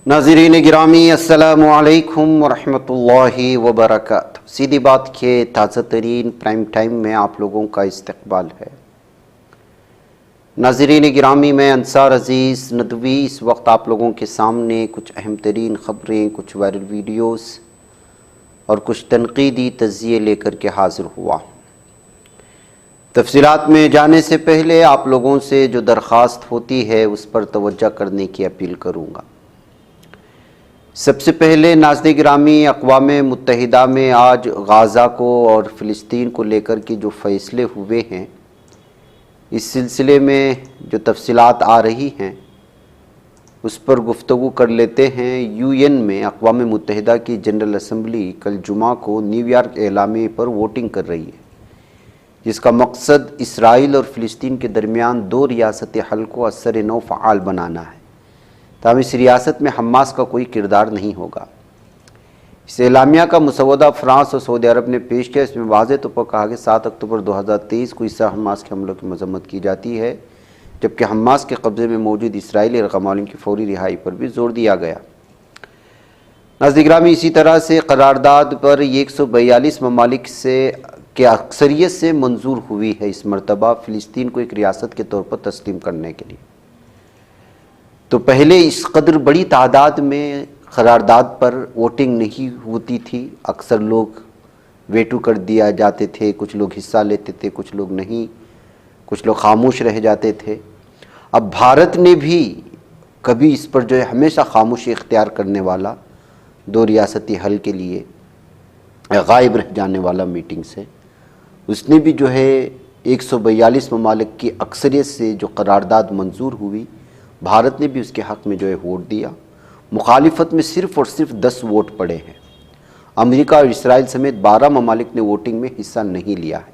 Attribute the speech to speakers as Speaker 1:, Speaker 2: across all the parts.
Speaker 1: नाज़रीन गिरामी अस्सलामु अलैकुम वरहमतुल्लाहि वबरकातुहू। सीधी बात के ताज़ा तरीन प्राइम टाइम में आप लोगों का इस्तकबाल है। नाज़रीन गिरामी, मैं अंसार अज़ीज़ नदवी इस वक्त आप लोगों के सामने कुछ अहम तरीन ख़बरें, कुछ वायरल वीडियोस और कुछ तनक़ीदी तज़्ज़िये लेकर के हाज़िर हुआ। तफ़सीलात में जाने से पहले आप लोगों से जो दरख्वास्त होती है उस पर तवज्जो करने की अपील करूँगा। सबसे पहले नाज़रीन गिरामी, अक़वाम मुत्तहिदा में आज गाज़ा को और फ़िलिस्तीन को लेकर के जो फ़ैसले हुए हैं, इस सिलसिले में जो तफ़सीलात आ रही हैं उस पर गुफ्तगू कर लेते हैं। यूएन में अक़वाम मुत्तहिदा की जनरल असम्बली कल जुमा को न्यूयॉर्क एलामिये पर वोटिंग कर रही है, जिसका मकसद इसराइल और फ़िलिस्तीन के दरमियान दो रियासती हल को असर नौ फ़आल बनाना है, तब इस रियासत में हमास का कोई किरदार नहीं होगा। इस एलामिया का मुसवदा फ्रांस और सऊदी अरब ने पेश किया। इसमें वाज़ेह तौर पर कहा कि 7 अक्टूबर 2023 को इसराइल हमास के हमलों की मज़म्मत की जाती है, जबकि हमास के कब्ज़े में मौजूद इसराइली रक़मालिन की फौरी रिहाई पर भी जोर दिया गया। नाज़रीन गिरामी, इसी तरह से करारदाद पर 142 ममालिक से के अक्सरियत से मंजूर हुई है इस मरतबा फ़िलिस्तीन को एक रियासत के तौर पर तस्लीम करने के लिए। तो पहले इस कदर बड़ी तादाद में करारदाद पर वोटिंग नहीं होती थी, अक्सर लोग वेटू कर दिया जाते थे, कुछ लोग हिस्सा लेते थे, कुछ लोग नहीं, कुछ लोग खामोश रह जाते थे। अब भारत ने भी कभी इस पर जो है हमेशा खामोशी इख्तियार करने वाला, दो रियासती हल के लिए गायब रह जाने वाला मीटिंग से, उसने भी जो है 142 ममालिक की अक्सरियत से जो करारदाद मंजूर हुई, भारत ने भी उसके हक़ में जो है वोट दिया। मुखालिफत में सिर्फ़ और सिर्फ 10 वोट पड़े हैं। अमेरिका और इसराइल समेत 12 ममालिक ने वोटिंग में हिस्सा नहीं लिया है।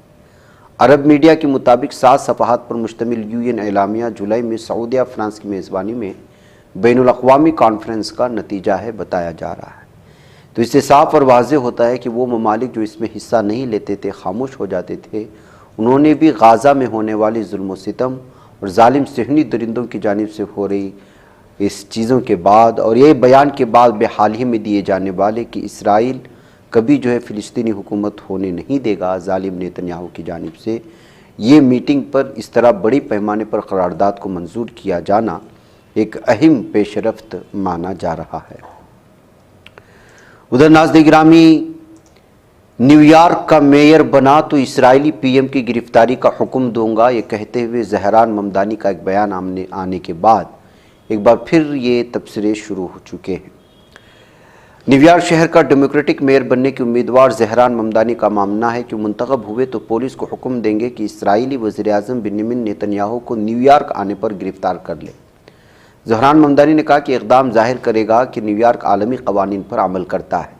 Speaker 1: अरब मीडिया के मुताबिक 7 सफ़हात पर मुश्तमिल यूएन एलामिया जुलाई में सऊदी और फ्रांस की मेज़बानी में बैनुल अक़वामी कॉन्फ्रेंस का नतीजा है बताया जा रहा है। तो इससे साफ़ और वाज़ेह होता है कि वो ममालिक जो इसमें हिस्सा नहीं लेते थे, खामोश हो जाते थे, उन्होंने भी गाज़ा में होने वाली जुल्म व सितम और जालिम सहनी दरिंदों की जानिब से हो रही इस चीज़ों के बाद और ये बयान के बाद बेहाल ही में दिए जाने वाले कि इसराइल कभी जो है फ़िलिस्तीनी हुकूमत होने नहीं देगा जालिम नेतन्याहू की जानिब से, ये मीटिंग पर इस तरह बड़ी पैमाने पर करारदाद को मंजूर किया जाना एक अहम पेशरफ्त माना जा रहा है। उधर नाज़रीन गिरामी, न्यूयॉर्क का मेयर बना तो इसराइली पीएम की गिरफ्तारी का हुक्म दूंगा, ये कहते हुए ज़हरान ममदानी का एक बयान आने के बाद एक बार फिर ये तबसरे शुरू हो चुके हैं। न्यूयॉर्क शहर का डेमोक्रेटिक मेयर बनने के उम्मीदवार ज़हरान ममदानी का मानना है कि मुंतखब हुए तो पुलिस को हुक्म देंगे कि इसराइली वज़ीर-ए-आज़म बेंजामिन नेतन्याहू को न्यूयॉर्क आने पर गिरफ्तार कर ले। ज़हरान ममदानी ने कहा कि इक़दाम ज़ाहिर करेगा कि न्यूयॉर्क आलमी क़वानीन पर अमल करता है।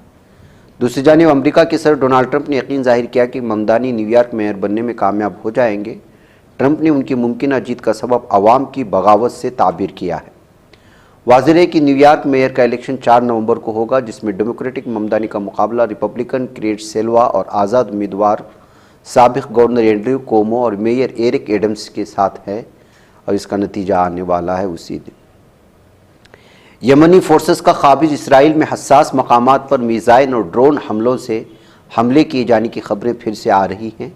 Speaker 1: दूसरी जानिब अमेरिका के सदर डोनाल्ड ट्रंप ने यकीन जाहिर किया कि ममदानी न्यूयॉर्क मेयर बनने में कामयाब हो जाएंगे। ट्रंप ने उनकी मुमकिन जीत का सबब अवाम की बगावत से ताबीर किया है। वाज़ेह है कि न्यूयॉर्क मेयर का इलेक्शन 4 नवंबर को होगा, जिसमें डेमोक्रेटिक ममदानी का मुकाबला रिपब्लिकन क्रेट सेल्वा और आज़ाद उम्मीदवार साबिक़ गवर्नर एंड्रयू कोमो और मेयर एरिक एडम्स के साथ है और इसका नतीजा आने वाला है उसी दिन। यमनी फोर्सेस का काबिज इसराइल में हसास मकामात पर मीज़ाइल और ड्रोन हमलों से हमले किए जाने की खबरें फिर से आ रही हैं।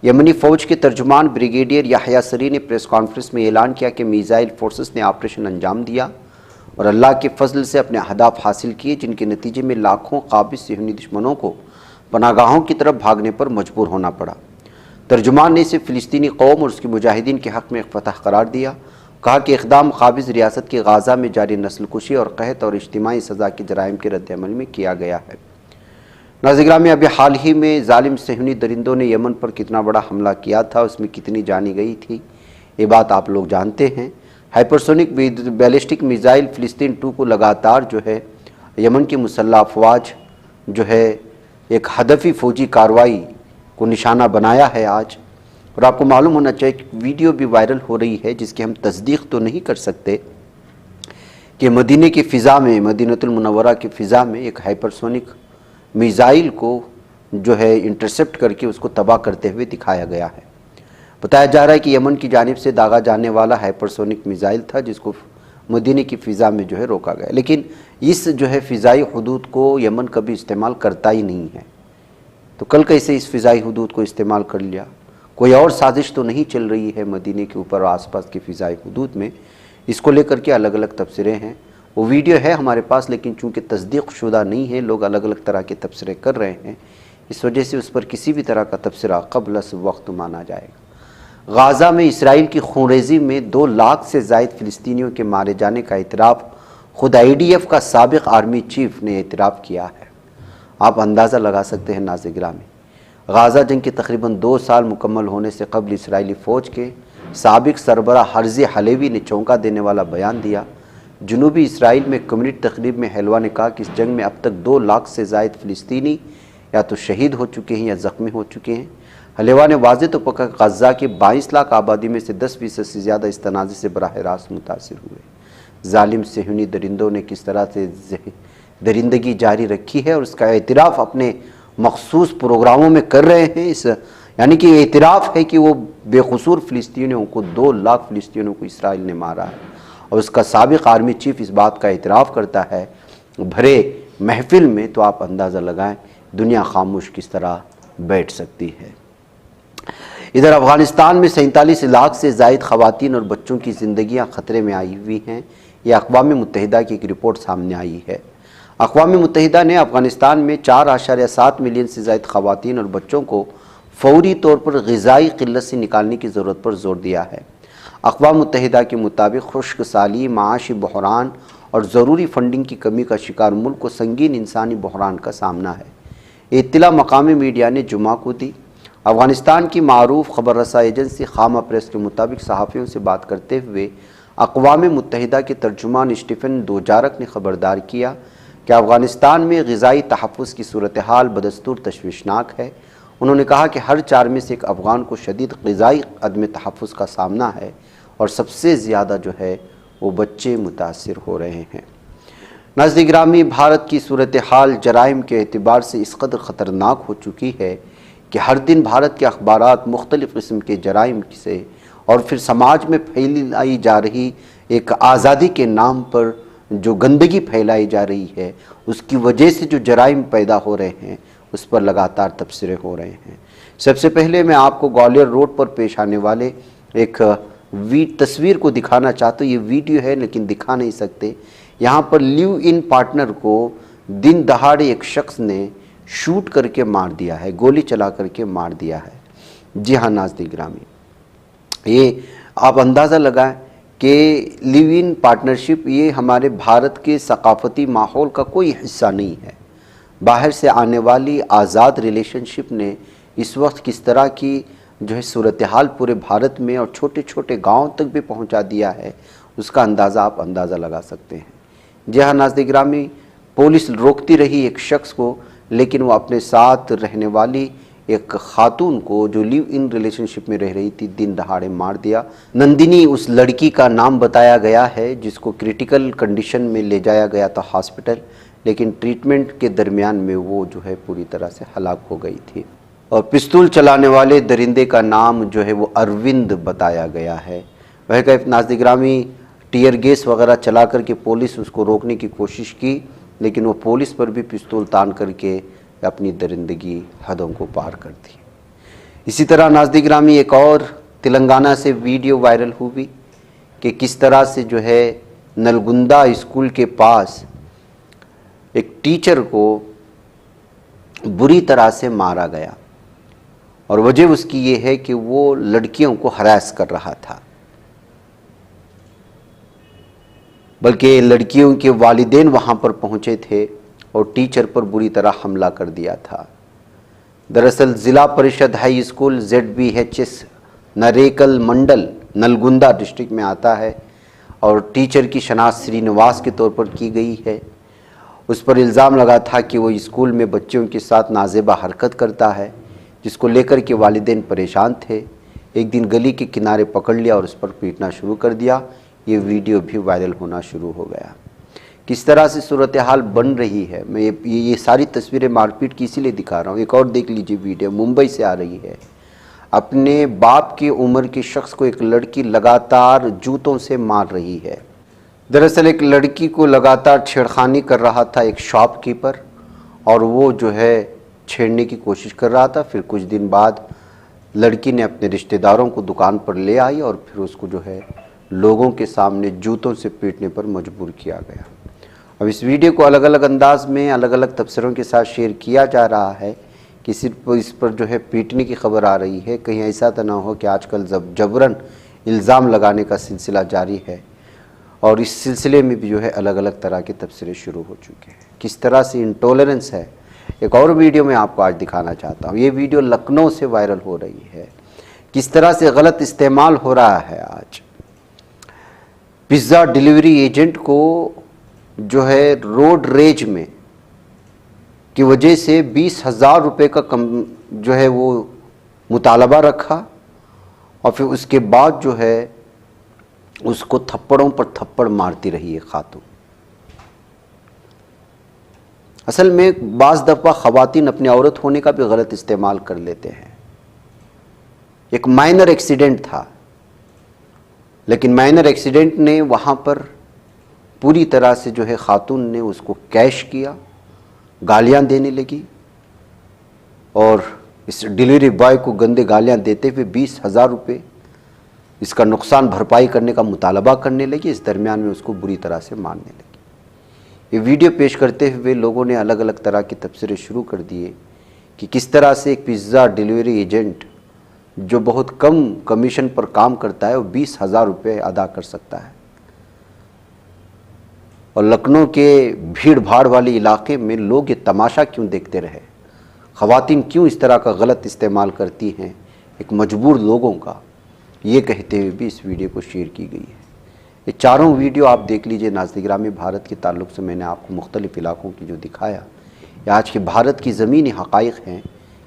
Speaker 1: यमनी फ़ौज के तर्जुमान ब्रिगेडियर याह्या सरी ने प्रेस कॉन्फ्रेंस में ऐलान किया कि मीज़ाइल फोर्सेस ने ऑपरेशन अंजाम दिया और अल्लाह के फजल से अपने अहदाफ हासिल किए, जिनके नतीजे में लाखों काबिज सहनी दुश्मनों को पनागाहों की तरफ भागने पर मजबूर होना पड़ा। तर्जुमान ने इसे फ़िलिस्तीनी कौम और उसके मुजाहिदीन के हक़ में एक फ़तह करार दिया। कहा कि इक़दाम काबिज़ रियासत की गाज़ा में जारी नस्ल कुशी और कहत और इज्तिमाई सज़ा के जराइम के रद्द-ए-अमल में किया गया है। नाज़रीन गिरामी, अभी हाल ही में जालिम सहनी दरिंदों ने यमन पर कितना बड़ा हमला किया था, उसमें कितनी जानी गई थी, ये बात आप लोग जानते हैं। हाइपरसोनिक बैलिस्टिक मिसाइल फ़िलिस्तीन 2 को लगातार जो है यमन की मुसल्लह अफवाज जो है एक हदफी फ़ौजी कार्रवाई को निशाना बनाया है आज। और आपको मालूम होना चाहिए कि वीडियो भी वायरल हो रही है, जिसकी हम तस्दीक तो नहीं कर सकते कि मदीने की फ़िज़ा में, मदीनतुल मुनव्वरा की फ़िज़ा में एक हाइपरसोनिक मिसाइल को जो है इंटरसेप्ट करके उसको तबाह करते हुए दिखाया गया है। बताया जा रहा है कि यमन की जानिब से दागा जाने वाला हाइपरसोनिक मिसाइल था, जिसको مدینے کی فضا میں جو ہے روکا گیا، لیکن اس جو ہے فضائی حدود کو یمن کبھی استعمال کرتا ہی نہیں ہے، تو کل کیسے اس فضائی حدود کو استعمال کر لیا؟ کوئی اور سازش تو نہیں چل رہی ہے مدینے کے اوپر اور آس پاس کی فضائی حدود میں؟ اس کو لے کر کے الگ الگ تبصرے ہیں، وہ ویڈیو ہے ہمارے پاس لیکن چونکہ تصدیق شدہ نہیں ہے، لوگ الگ الگ طرح کے تبصرے کر رہے ہیں، اس وجہ سے اس پر کسی بھی طرح کا تبصرہ قبل از وقت مانا جائے گا۔ غازہ میں اسرائیل کی خونریزی میں 2 لاکھ سے زائد فلسطینیوں کے مارے جانے کا اعتراف خود IDF کا سابق آرمی چیف نے اعتراف کیا ہے۔ آپ اندازہ لگا سکتے ہیں ناظرین گرامی، غازہ جنگ کے تقریباً 2 سال مکمل ہونے سے قبل اسرائیلی فوج کے سابق سربراہ ہرزی حلیوی نے چونکا دینے والا بیان دیا۔ جنوبی اسرائیل میں کمیونٹی تقریب میں حلوہ نے کہا کہ اس جنگ میں اب تک 2 لاکھ سے زائد فلسطینی یا تو شہید ہو چکے ہیں یا زخمی ہو چکے ہیں۔ حلیوہ نے واضح طور پر کہا کہ غزہ کی 22 لاکھ آبادی میں سے 10% سے زیادہ اس تنازع سے براہ راست متاثر ہوئے۔ ظالم صہیونی درندوں نے کس طرح سے درندگی جاری رکھی ہے اور اس کا اعتراف اپنے مخصوص پروگراموں میں کر رہے ہیں، یعنی کہ اعتراف ہے کہ وہ بے قصور فلسطینیوں کو 2 لاکھ فلسطینیوں کو اسرائیل نے مارا ہے، اور اس کا سابق آرمی چیف اس بات کا اعتراف کرتا ہے بھرے محفل میں، تو آپ اندازہ لگائیں دنیا خاموش کس طرح بیٹھ سکتی ہے۔ ادھر افغانستان میں 47 لاکھ سے زائد خواتین اور بچوں کی زندگیاں خطرے میں آئی ہوئی ہیں، یہ اقوام متحدہ کی ایک رپورٹ سامنے آئی ہے۔ اقوام متحدہ نے افغانستان میں 4.7 ملین سے زائد خواتین اور بچوں کو فوری طور پر غذائی قلت سے نکالنے کی ضرورت پر زور دیا ہے۔ اقوام متحدہ کے مطابق خشک سالی، معاشی بحران اور ضروری فنڈنگ کی کمی کا شکار ملک کو سنگین انسانی بحران کا سامنا ہے۔ اطلاع مقامی میڈیا نے جمعہ کو دی۔ افغانستان کی معروف خبر رساں ایجنسی خامہ پریس کے مطابق صحافیوں سے بات کرتے ہوئے اقوام متحدہ کے ترجمان اسٹیفن دوجارک نے خبردار کیا کہ افغانستان میں غذائی تحفظ کی صورتحال بدستور تشویشناک ہے۔ انہوں نے کہا کہ ہر 4 میں سے 1 افغان کو شدید غذائی عدم تحفظ کا سامنا ہے اور سب سے زیادہ جو ہے وہ بچے متاثر ہو رہے ہیں۔ ناظرین گرامی، بھارت کی صورتحال جرائم کے اعتبار سے اس قدر خطرناک ہو چکی ہے کہ ہر دن بھارت کے اخبارات مختلف قسم کے جرائم سے اور پھر سماج میں پھیلائی جا رہی ایک آزادی کے نام پر جو گندگی پھیلائی جا رہی ہے، اس کی وجہ سے جو جرائم پیدا ہو رہے ہیں اس پر لگاتار تبصرے ہو رہے ہیں۔ سب سے پہلے میں آپ کو گوالیر روڈ پر پیش آنے والے ایک تصویر کو دکھانا چاہتا ہوں۔ یہ ویڈیو ہے لیکن دکھا نہیں سکتے۔ یہاں پر لیو ان پارٹنر کو دن دہاڑے ایک شخص نے شوٹ کر کے مار دیا ہے، گولی چلا کر کے مار دیا ہے۔ جی ہاں ناظرین گرامی، یہ آپ اندازہ لگائیں کہ لیو ان پارٹنرشپ یہ ہمارے بھارت کے ثقافتی ماحول کا کوئی حصہ نہیں ہے۔ باہر سے آنے والی آزاد ریلیشن شپ نے اس وقت کس طرح کی جو ہے صورتحال پورے بھارت میں اور چھوٹے چھوٹے گاؤں تک بھی پہنچا دیا ہے، اس کا اندازہ آپ اندازہ لگا سکتے ہیں۔ جی ہاں ناظرین گرامی، پولیس روکتی رہی ایک شخص کو، لیکن وہ اپنے ساتھ رہنے والی ایک خاتون کو جو لیو ان ریلیشن شپ میں رہ رہی تھی دن دہاڑے مار دیا۔ نندنی اس لڑکی کا نام بتایا گیا ہے جس کو کریٹیکل کنڈیشن میں لے جایا گیا تھا ہاسپٹل، لیکن ٹریٹمنٹ کے درمیان میں وہ جو ہے پوری طرح سے ہلاک ہو گئی تھی۔ اور پستول چلانے والے درندے کا نام جو ہے وہ اروند بتایا گیا ہے۔ وہ کہ ناظرین گرامی، ٹیئر گیس وغیرہ چلا کر کے پولیس اس کو روکنے کی کوشش کی، لیکن وہ پولیس پر بھی پستول تان کر کے اپنی درندگی حدوں کو پار کر دی۔ اسی طرح ناظرین گرامی، ایک اور تلنگانہ سے ویڈیو وائرل ہوئی کہ کس طرح سے جو ہے نلگندا اسکول کے پاس ایک ٹیچر کو بری طرح سے مارا گیا، اور وجہ اس کی یہ ہے کہ وہ لڑکیوں کو ہراس کر رہا تھا، بلکہ لڑکیوں کے والدین وہاں پر پہنچے تھے اور ٹیچر پر بری طرح حملہ کر دیا تھا۔ دراصل ضلع پریشد ہائی اسکول ZBHS نریکل منڈل نلگندا ڈسٹرکٹ میں آتا ہے، اور ٹیچر کی شناخت سرینواس کے طور پر کی گئی ہے۔ اس پر الزام لگا تھا کہ وہ اسکول میں بچوں کے ساتھ نازیبا حرکت کرتا ہے، جس کو لے کر کے والدین پریشان تھے۔ ایک دن گلی کے کنارے پکڑ لیا اور اس پر پیٹنا شروع کر دیا۔ یہ ویڈیو بھی وائرل ہونا شروع ہو گیا۔ کس طرح سے صورتحال بن رہی ہے، میں یہ ساری تصویریں مار پیٹ کی اسی لیے دکھا رہا ہوں۔ ایک اور دیکھ لیجئے ویڈیو، ممبئی سے آ رہی ہے۔ اپنے باپ کی عمر کے شخص کو ایک لڑکی لگاتار جوتوں سے مار رہی ہے۔ दरअसल एक लड़की को लगातार छेड़खानी कर रहा था एक शॉपकीपर, और वो जो है छेड़ने की कोशिश कर रहा था। फिर कुछ दिन बाद लड़की ने अपने रिश्तेदारों को दुकान पर ले आई और फिर उसको जो है लोगों के सामने जूतों से पीटने पर मजबूर किया गया। अब इस वीडियो को अलग अलग अंदाज में अलग अलग तबसरों के साथ शेयर किया जा रहा है कि सिर्फ इस पर जो है पीटने की खबर आ रही है, कहीं ऐसा तो ना हो कि आजकल जबरन इल्ज़ाम लगाने का सिलसिला जारी है, और इस सिलसिले में भी जो है अलग अलग तरह के तबसरे शुरू हो चुके हैं। किस तरह से इंटॉलरेंस है, एक और वीडियो में आपको आज दिखाना चाहता हूँ। ये वीडियो लखनऊ से वायरल हो रही है, किस तरह से गलत इस्तेमाल हो रहा है। आज पिज़्ज़ा डिलीवरी एजेंट को जो है रोड रेज में की वजह से 20,000 रुपये का जो है वो मुतालबा रखा, और फिर उसके बाद जो है उसको थप्पड़ों पर थप्पड़ मारती रही है खातून। असल में बाज़ दफ़ा ख़वातीन अपनी औरत होने का भी गलत इस्तेमाल कर लेते हैं। एक माइनर एक्सीडेंट था, लेकिन माइनर एक्सीडेंट ने वहाँ पर पूरी तरह से जो है खातून ने उसको कैश किया, गालियाँ देने लगी, और इस डिलीवरी बॉय को गंदे गालियाँ देते हुए 20,000 रुपये इसका नुकसान भरपाई करने का मुतालबा करने लगी। इस दरमियान में उसको बुरी तरह से मारने लगी। ये वीडियो पेश करते हुए लोगों ने अलग अलग तरह के तबसरे शुरू कर दिए कि किस तरह से एक पिज़्ज़ा डिलीवरी एजेंट जो बहुत कम कमीशन पर काम करता है वो 20,000 रुपये अदा कर सकता है, और लखनऊ के भीड़ भाड़ वाले इलाके में लोग ये तमाशा क्यों देखते रहे, ख़वातीन क्यों इस तरह का गलत इस्तेमाल करती हैं एक मजबूर लोगों का, ये कहते हुए भी इस वीडियो को शेयर की गई है। ये चारों वीडियो आप देख लीजिए। नाज़-ए-गिरामी, भारत के ताल्लुक़ से मैंने आपको मुख्तलिफ़ इलाक़ों की जो दिखाया, ये आज के भारत की ज़मीनी हक़ाइक़ हैं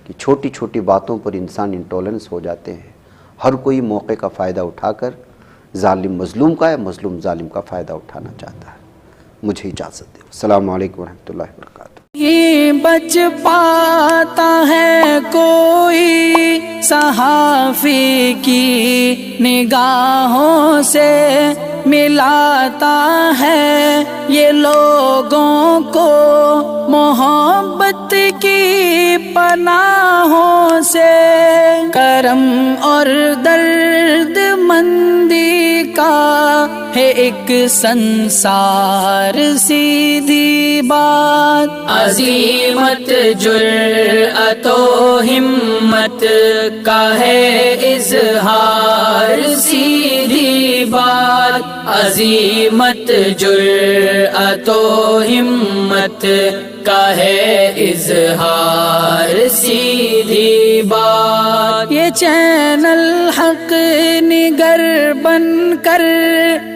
Speaker 1: कि छोटी छोटी बातों पर इंसान इंटॉलरेंस हो जाते हैं। हर कोई मौके का फ़ायदा उठाकर ज़ालिम मज़लूम का या मज़लूम ज़ालिम का फ़ायदा उठाना चाहता है। मुझे इजाज़त दे। अस्सलामु अलैकुम वरहमतुल्लाहि वबरकातुहू।
Speaker 2: ये बच पाता है कोई सहाफ़ी की निगाहों से, मिलाता है ये लोगों को मोहब्बत की पनाहों से। करम और दर्द मंदी का है एक संसार सीधी बात, अज़ीमत जुर्अतो हिम्मत का है इज़हार सीधी बात, अज़ीमत जुर्अतो हिम्मत का है इज़हार सीधी बात। ये चैनल हक निगर बन कर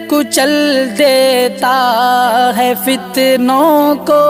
Speaker 2: कुचल देता है फितनों को,